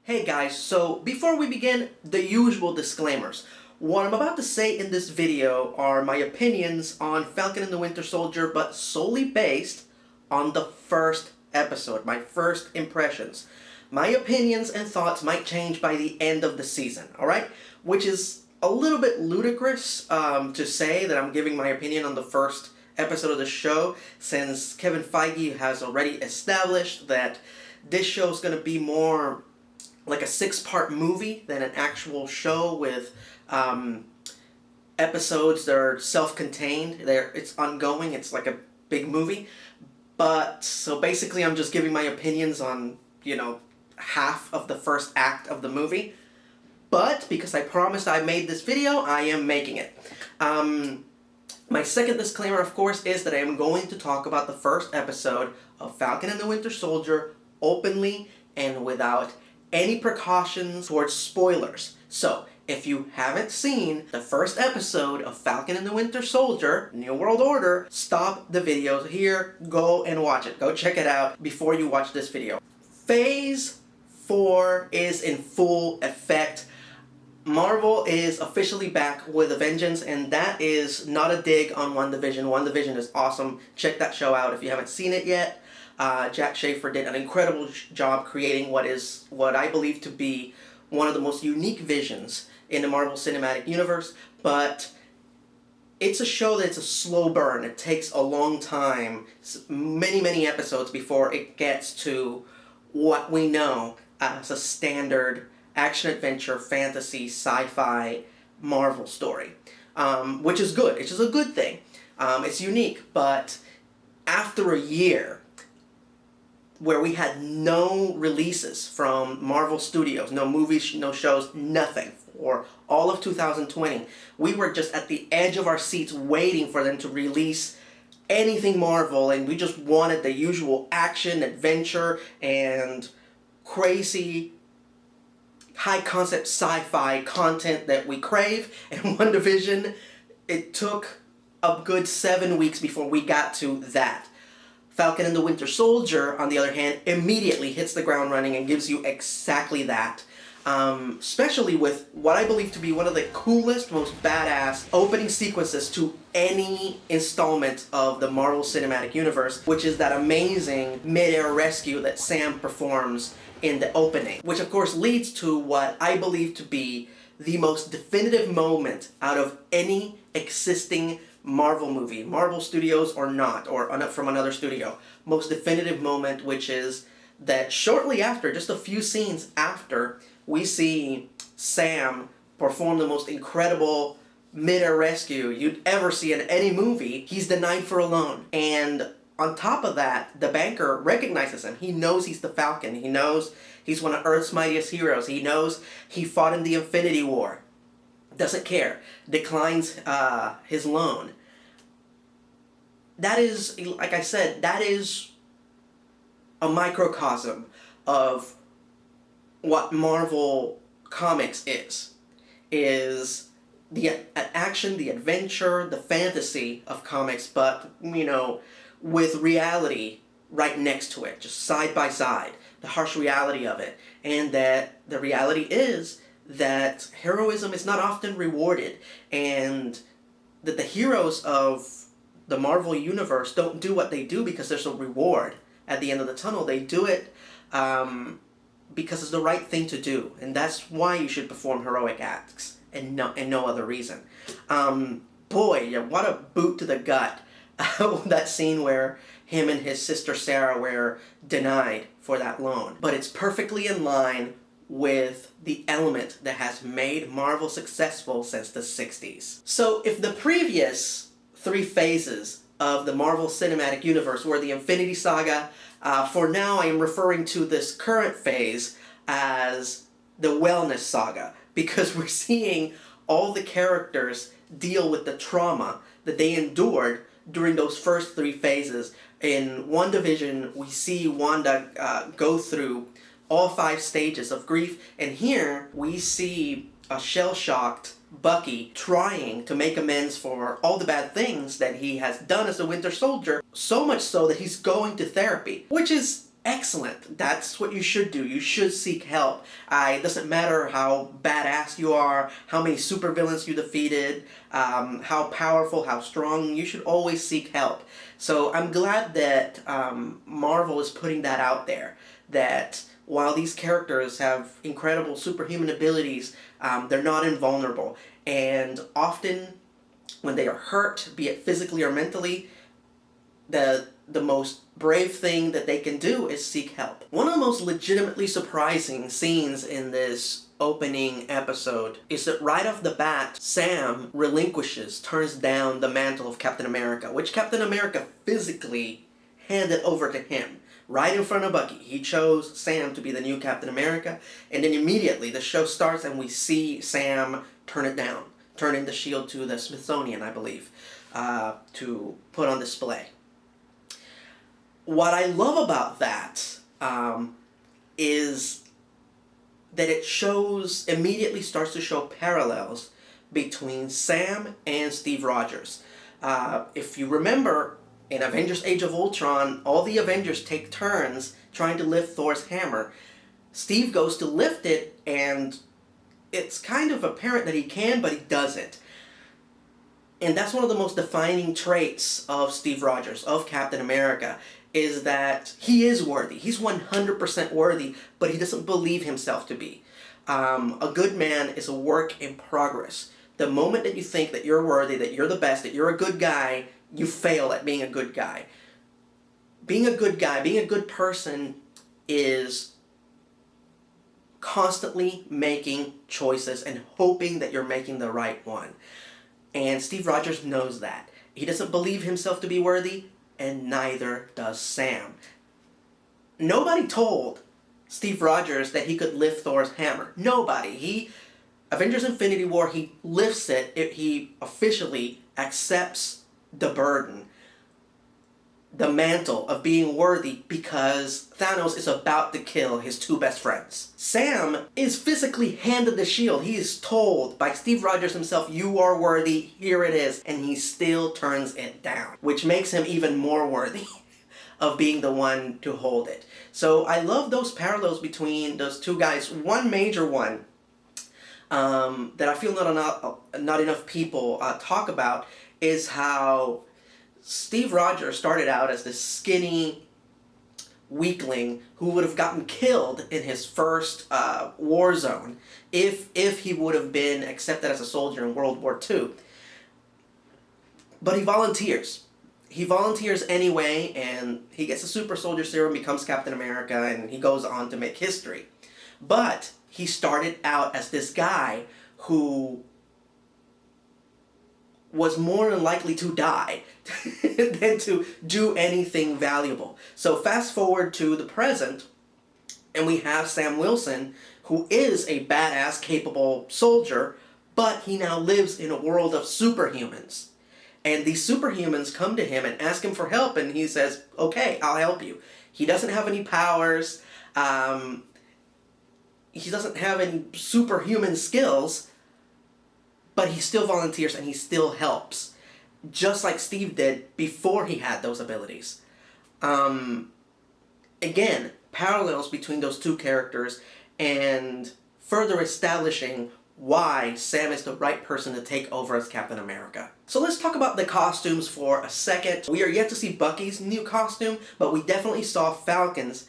Hey guys, so before we begin, the usual disclaimers. What I'm about to say in this video are my opinions on Falcon and the Winter Soldier, but solely based on the first episode, my first impressions. My opinions and thoughts might change by the end of the season, alright? Which is a little bit ludicrous to say that I'm giving my opinion on the first episode of the show, since Kevin Feige has already established that this show is going to be more like a 6-part movie than an actual show with episodes that are self-contained. It's ongoing. It's like a big movie. But so basically, I'm just giving my opinions on half of the first act of the movie. But because I promised I made this video, I am making it. My second disclaimer, of course, is that I am going to talk about the first episode of Falcon and the Winter Soldier openly and without any precautions towards spoilers. So, if you haven't seen the first episode of Falcon and the Winter Soldier, New World Order, stop the video here, go and watch it. Go check it out before you watch this video. Phase 4 is in full effect. Marvel is officially back with a vengeance, and that is not a dig on WandaVision. WandaVision is awesome. Check that show out if you haven't seen it yet. Jack Schaefer did an incredible job creating what I believe to be one of the most unique visions in the Marvel Cinematic Universe, but it's a show that's a slow burn. It takes a long time, many episodes before it gets to what we know as a standard action-adventure, fantasy, sci-fi Marvel story, which is good. It's just a good thing. It's unique, but after a year where we had no releases from Marvel Studios, no movies, no shows, nothing, for all of 2020, we were just at the edge of our seats waiting for them to release anything Marvel, and we just wanted the usual action, adventure, and crazy high-concept sci-fi content that we crave. And WandaVision, it took a good 7 weeks before we got to that. Falcon and the Winter Soldier, on the other hand, immediately hits the ground running and gives you exactly that. Especially with what I believe to be one of the coolest, most badass opening sequences to any installment of the Marvel Cinematic Universe, which is that amazing mid-air rescue that Sam performs in the opening. Which of course leads to what I believe to be the most definitive moment out of any existing Marvel movie, Marvel Studios or not, or from another studio. Most definitive moment, which is that shortly after, just a few scenes after, we see Sam perform the most incredible mid-air rescue you'd ever see in any movie. He's denied for a loan. And on top of that, the banker recognizes him. He knows he's the Falcon. He knows he's one of Earth's mightiest heroes. He knows he fought in the Infinity War. Doesn't care. Declines his loan. That is, like I said, that is a microcosm of what Marvel Comics is the action, the adventure, the fantasy of comics, but, with reality right next to it, just side by side, the harsh reality of it. And that the reality is that heroism is not often rewarded, and that the heroes of the Marvel Universe don't do what they do because there's a reward at the end of the tunnel. They do it because it's the right thing to do, and that's why you should perform heroic acts, and no other reason. Boy, what a boot to the gut. That scene where him and his sister Sarah were denied for that loan. But it's perfectly in line with the element that has made Marvel successful since the 60s. So if the previous 3 phases of the Marvel Cinematic Universe were the Infinity Saga, for now I am referring to this current phase as the Wellness Saga, because we're seeing all the characters deal with the trauma that they endured during those first 3 phases. In WandaVision, we see Wanda go through all 5 stages of grief, and here we see a shell-shocked Bucky trying to make amends for all the bad things that he has done as a Winter Soldier, so much so that he's going to therapy, which is Excellent. That's what you should do. You should seek help. It doesn't matter how badass you are, how many supervillains you defeated, how powerful, how strong. You should always seek help. So I'm glad that Marvel is putting that out there. That while these characters have incredible superhuman abilities, they're not invulnerable. And often, when they are hurt, be it physically or mentally, the most brave thing that they can do is seek help. One of the most legitimately surprising scenes in this opening episode is that right off the bat, Sam turns down the mantle of Captain America, which Captain America physically handed over to him. Right in front of Bucky. He chose Sam to be the new Captain America, and then immediately the show starts and we see Sam turn it down, turn in the shield to the Smithsonian, I believe, to put on display. What I love about that is that it immediately starts to show parallels between Sam and Steve Rogers. If you remember, in Avengers Age of Ultron, all the Avengers take turns trying to lift Thor's hammer. Steve goes to lift it, and it's kind of apparent that he can, but he doesn't. And that's one of the most defining traits of Steve Rogers, of Captain America, is that he is worthy. He's 100% worthy, but he doesn't believe himself to be. A good man is a work in progress. The moment that you think that you're worthy, that you're the best, that you're a good guy, you fail at being a good guy. Being a good guy, being a good person is constantly making choices and hoping that you're making the right one. And Steve Rogers knows that. He doesn't believe himself to be worthy, and neither does Sam. Nobody told Steve Rogers that he could lift Thor's hammer. Nobody. Avengers Infinity War, he lifts it. He officially accepts the burden, the mantle of being worthy, because Thanos is about to kill his two best friends. Sam is physically handed the shield. He is told by Steve Rogers himself, you are worthy, here it is, and he still turns it down, which makes him even more worthy of being the one to hold it. So I love those parallels between those two guys. One major one that I feel not enough people talk about is how Steve Rogers started out as this skinny weakling who would have gotten killed in his first war zone if he would have been accepted as a soldier in World War II. But he volunteers. He volunteers anyway, and he gets a super soldier serum, becomes Captain America, and he goes on to make history. But he started out as this guy who was more than likely to die than to do anything valuable. So fast forward to the present, and we have Sam Wilson, who is a badass, capable soldier, but he now lives in a world of superhumans. And these superhumans come to him and ask him for help, and he says, okay, I'll help you. He doesn't have any powers. He doesn't have any superhuman skills, but he still volunteers and he still helps, just like Steve did before he had those abilities. Again, parallels between those two characters and further establishing why Sam is the right person to take over as Captain America. So let's talk about the costumes for a second. We are yet to see Bucky's new costume, but we definitely saw Falcon's,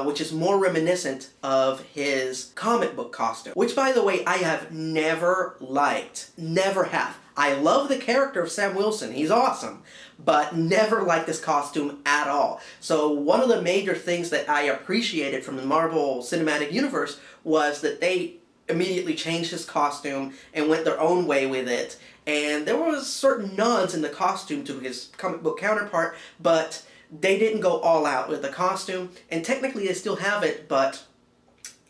which is more reminiscent of his comic book costume. Which, by the way, I have never liked. Never have. I love the character of Sam Wilson. He's awesome. But never liked this costume at all. So one of the major things that I appreciated from the Marvel Cinematic Universe was that they immediately changed his costume and went their own way with it. And there was certain nods in the costume to his comic book counterpart, but they didn't go all out with the costume. And technically they still have it, but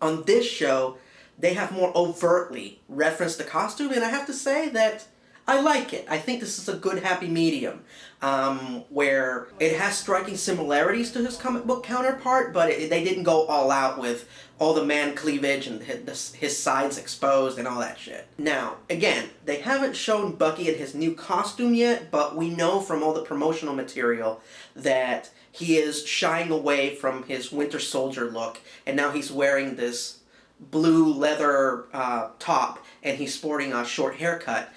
on this show, they have more overtly referenced the costume. And I have to say that I like it. I think this is a good happy medium, where it has striking similarities to his comic book counterpart, but they didn't go all out with all the man cleavage and his sides exposed and all that shit. Now, again, they haven't shown Bucky in his new costume yet, but we know from all the promotional material that he is shying away from his Winter Soldier look, and now he's wearing this blue leather top, and he's sporting a short haircut.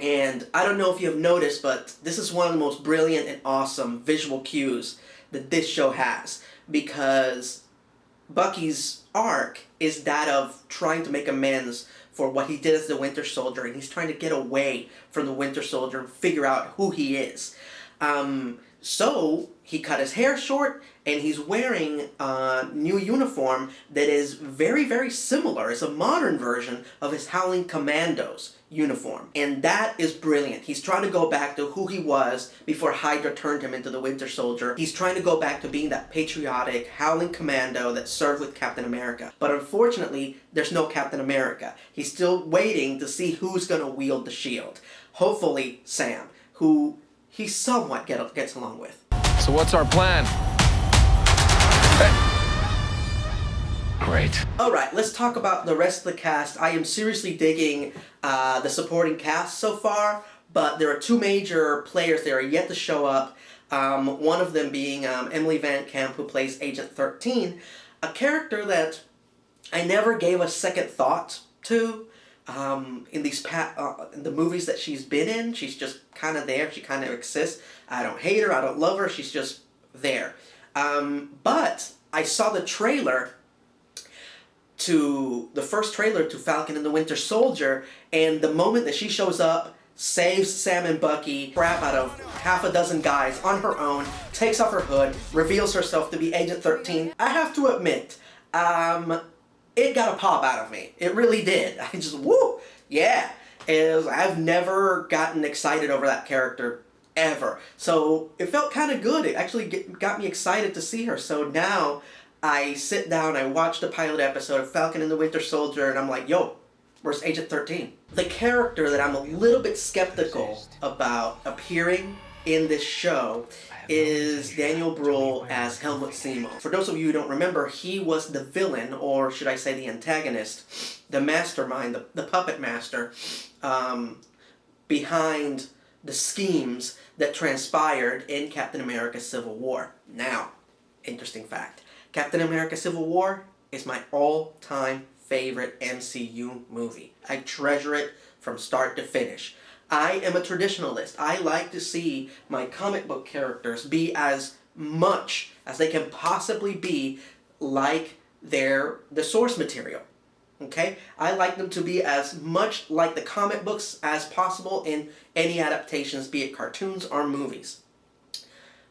And I don't know if you have noticed, but this is one of the most brilliant and awesome visual cues that this show has, because Bucky's arc is that of trying to make amends for what he did as the Winter Soldier, and he's trying to get away from the Winter Soldier and figure out who he is. So he cut his hair short, and he's wearing a new uniform that is very, very similar. It's a modern version of his Howling Commandos uniform. And that is brilliant. He's trying to go back to who he was before Hydra turned him into the Winter Soldier. He's trying to go back to being that patriotic Howling Commando that served with Captain America. But unfortunately, there's no Captain America. He's still waiting to see who's going to wield the shield. Hopefully, Sam, who he somewhat gets along with. So what's our plan? Great. Alright, let's talk about the rest of the cast. I am seriously digging the supporting cast so far, but there are two major players that are yet to show up. One of them being Emily Van Camp, who plays Agent 13, a character that I never gave a second thought to. In the movies that she's been in, she's just kind of there. She kind of exists. I don't hate her. I don't love her. She's just there. But I saw the first trailer to Falcon and the Winter Soldier, and the moment that she shows up, saves Sam and Bucky, crap out of half a dozen guys on her own, takes off her hood, reveals herself to be Agent 13. I have to admit, it got a pop out of me. It really did. I just, woo, yeah. I've never gotten excited over that character ever. So it felt kind of good. It actually got me excited to see her. So now I sit down, I watch the pilot episode of Falcon and the Winter Soldier, and I'm like, yo, where's Agent 13? The character that I'm a little bit skeptical about appearing in this show is Daniel Bruhl as Helmut. For those of you who don't remember, he was the villain, or should I say the antagonist, the mastermind, the puppet master, behind the schemes that transpired in Captain America Civil War. Now, interesting fact, Captain America Civil War is my all-time favorite MCU movie. I treasure it from start to finish. I am a traditionalist. I like to see my comic book characters be as much as they can possibly be like the source material. Okay? I like them to be as much like the comic books as possible in any adaptations, be it cartoons or movies.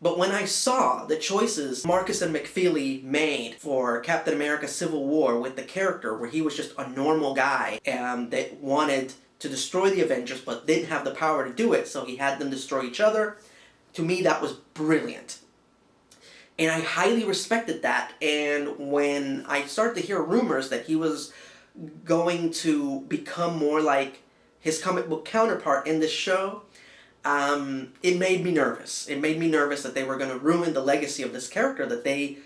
But when I saw the choices Marcus and McFeely made for Captain America Civil War with the character where he was just a normal guy that wanted to destroy the Avengers but didn't have the power to do it, so he had them destroy each other, to me that was brilliant. And I highly respected that, and when I started to hear rumors that he was going to become more like his comic book counterpart in this show, it made me nervous. It made me nervous that they were going to ruin the legacy of this character that they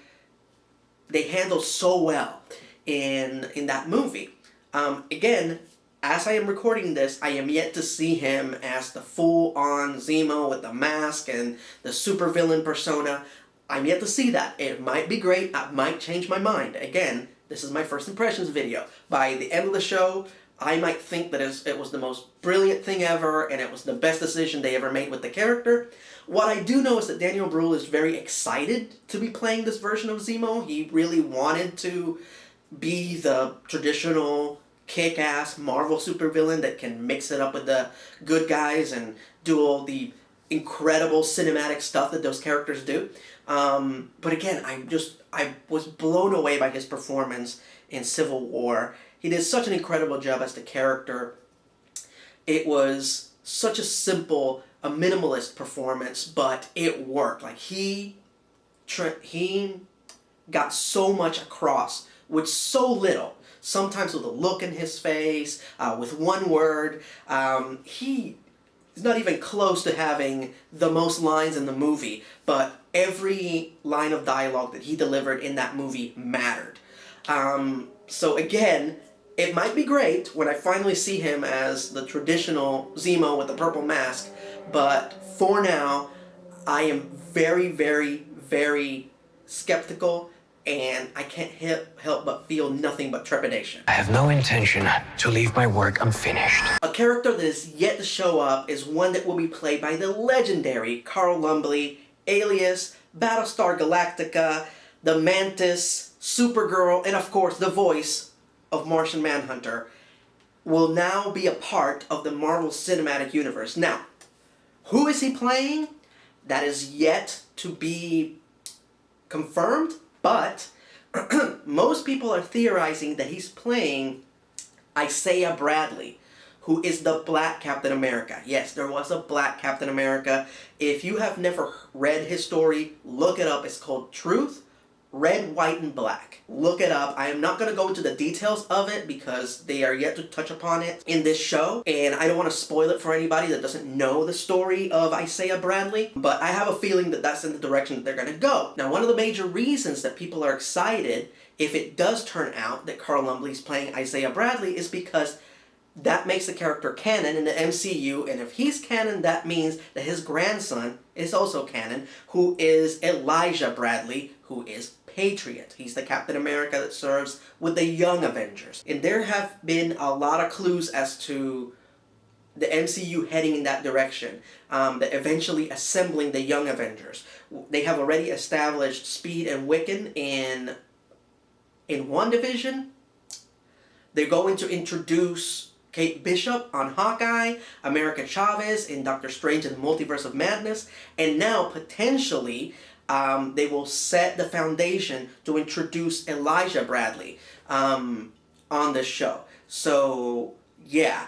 handled so well in that movie. Again, as I am recording this, I am yet to see him as the full-on Zemo with the mask and the supervillain persona. I'm yet to see that. It might be great. I might change my mind. Again, this is my first impressions video. By the end of the show, I might think that it was the most brilliant thing ever and it was the best decision they ever made with the character. What I do know is that Daniel Bruhl is very excited to be playing this version of Zemo. He really wanted to be the traditional kick-ass Marvel supervillain that can mix it up with the good guys and do all the incredible cinematic stuff that those characters do. But again, I was blown away by his performance in Civil War. He did such an incredible job as the character. It was such a simple, a minimalist performance, but it worked. Like he got so much across with so little. Sometimes with a look in his face, with one word. He is not even close to having the most lines in the movie, but every line of dialogue that he delivered in that movie mattered. So again, it might be great when I finally see him as the traditional Zemo with the purple mask, but for now, I am very, very, very skeptical, and I can't help but feel nothing but trepidation. I have no intention to leave my work unfinished. A character that is yet to show up is one that will be played by the legendary Carl Lumbly, alias Battlestar Galactica, the Mantis, Supergirl, and of course the voice of Martian Manhunter, will now be a part of the Marvel Cinematic Universe. Now, who is he playing? That is yet to be confirmed, but most people are theorizing that he's playing Isaiah Bradley, who is the Black Captain America. Yes, there was a Black Captain America. If you have never read his story, look it up. It's called Truth, Red, White, and Black. Look it up. I am not going to go into the details of it because they are yet to touch upon it in this show, and I don't want to spoil it for anybody that doesn't know the story of Isaiah Bradley, but I have a feeling that that's in the direction that they're going to go. Now, one of the major reasons that people are excited if it does turn out that Carl Lumbly is playing Isaiah Bradley is because that makes the character canon in the MCU, and if he's canon, that means that his grandson is also canon, who is Elijah Bradley, who is Patriot. He's the Captain America that serves with the Young Avengers. And there have been a lot of clues as to the MCU heading in that direction, that eventually assembling the Young Avengers. They have already established Speed and Wiccan in WandaVision. They're going to introduce Kate Bishop on Hawkeye, America Chavez in Doctor Strange and the Multiverse of Madness, and now potentially they will set the foundation to introduce Elijah Bradley on this show. So yeah,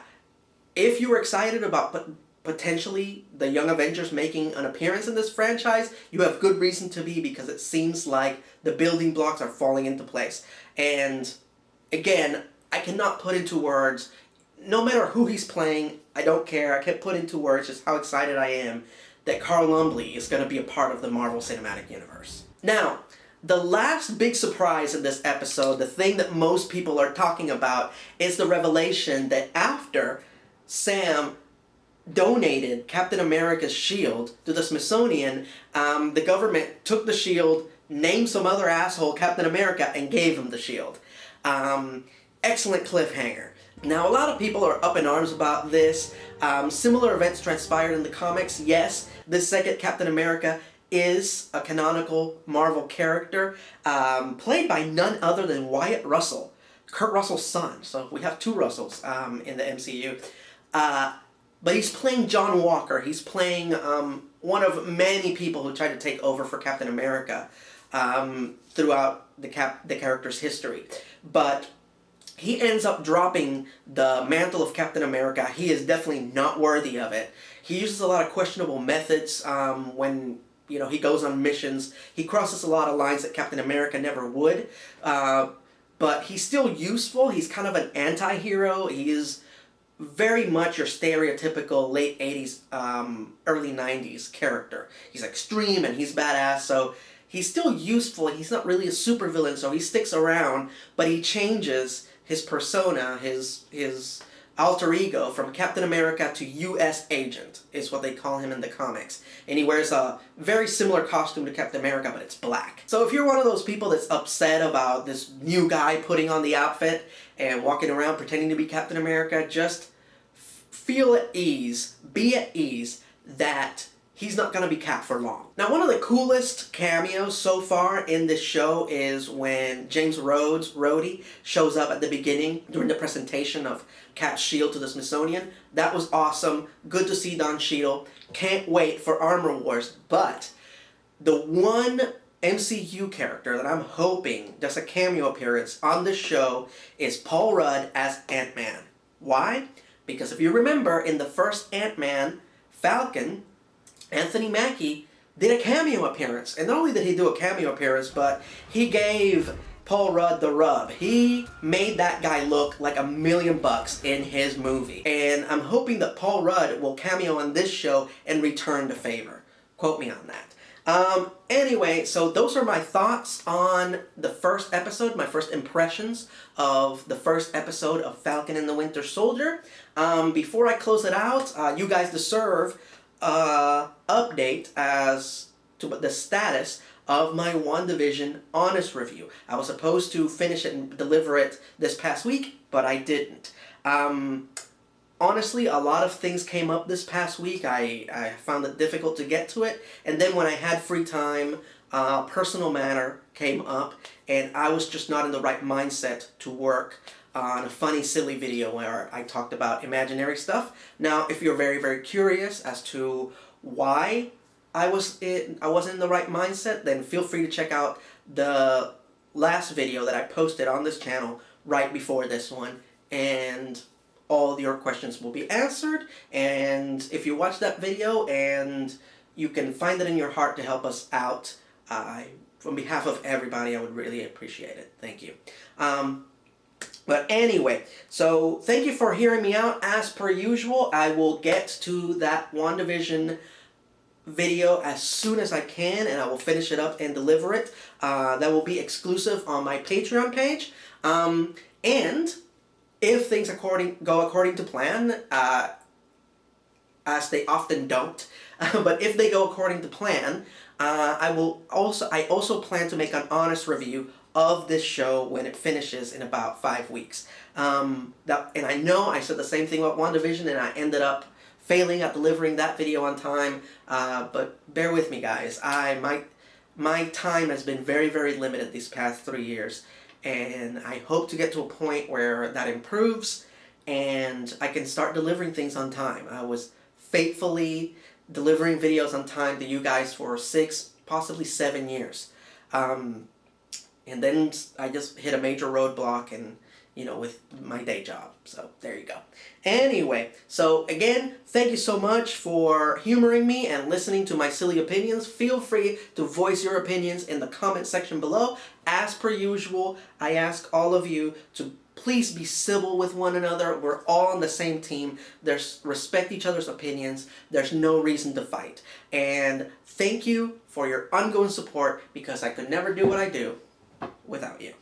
if you were excited about potentially the Young Avengers making an appearance in this franchise, you have good reason to be, because it seems like the building blocks are falling into place. And again, I cannot put into words, no matter who he's playing, I don't care. I can't put into words just how excited I am that Carl Lumbly is going to be a part of the Marvel Cinematic Universe. Now, the last big surprise in this episode, the thing that most people are talking about, is the revelation that after Sam donated Captain America's shield to the Smithsonian, the government took the shield, named some other asshole Captain America, and gave him the shield. Excellent cliffhanger. Now, a lot of people are up in arms about this. Similar events transpired in the comics. Yes, this second Captain America is a canonical Marvel character, played by none other than Wyatt Russell, Kurt Russell's son. So we have two Russells in the MCU. But he's playing John Walker. He's playing one of many people who tried to take over for Captain America throughout the character's history. But he ends up dropping the mantle of Captain America. He is definitely not worthy of it. He uses a lot of questionable methods when he goes on missions. He crosses a lot of lines that Captain America never would. But he's still useful. He's kind of an anti-hero. He is very much your stereotypical late 80s, early 90s character. He's extreme and he's badass, so he's still useful. He's not really a supervillain, so he sticks around, but he changes his persona, his alter ego from Captain America to U.S. Agent, is what they call him in the comics. And he wears a very similar costume to Captain America, but it's black. So if you're one of those people that's upset about this new guy putting on the outfit and walking around pretending to be Captain America, just feel at ease, be at ease that he's not going to be Cap for long. Now, one of the coolest cameos so far in this show is when James Rhodey, shows up at the beginning during the presentation of Cap's shield to the Smithsonian. That was awesome. Good to see Don Cheadle. Can't wait for Armor Wars. But the one MCU character that I'm hoping does a cameo appearance on this show is Paul Rudd as Ant-Man. Why? Because if you remember, in the first Ant-Man, Falcon, Anthony Mackie did a cameo appearance. And not only did he do a cameo appearance, but he gave Paul Rudd the Rub. He made that guy look like $1 million in his movie. And I'm hoping that Paul Rudd will cameo on this show and return the favor. Quote me on that. Anyway, so those are my thoughts on the first episode, my first impressions of the first episode of Falcon and the Winter Soldier. Before I close it out, you guys deserve an update as to the status of my WandaVision honest review. I was supposed to finish it and deliver it this past week, but I didn't. Honestly, a lot of things came up this past week. I found it difficult to get to it. And then when I had free time, personal matter came up, and I was just not in the right mindset to work on a funny, silly video where I talked about imaginary stuff. Now, if you're very, very curious as to why I wasn't in the right mindset, then feel free to check out the last video that I posted on this channel right before this one, and all your questions will be answered. And if you watch that video and you can find it in your heart to help us out, on behalf of everybody, I would really appreciate it. Thank you. But anyway, so thank you for hearing me out. As per usual, I will get to that WandaVision video as soon as I can, and I will finish it up and deliver it. That will be exclusive on my Patreon page. And if things go according to plan, as they often don't, but if they go according to plan, I also plan to make an honest review of this show when it finishes in about 5 weeks. And I know I said the same thing about WandaVision, and I ended up failing at delivering that video on time. But bear with me, guys. My time has been very, very limited these past 3 years. And I hope to get to a point where that improves and I can start delivering things on time. I was faithfully delivering videos on time to you guys for 6, possibly 7 years. And then I just hit a major roadblock and, with my day job. So there you go. Anyway, so again, thank you so much for humoring me and listening to my silly opinions. Feel free to voice your opinions in the comment section below. As per usual, I ask all of you to please be civil with one another. We're all on the same team. Respect each other's opinions. There's no reason to fight. And thank you for your ongoing support, because I could never do what I do without you.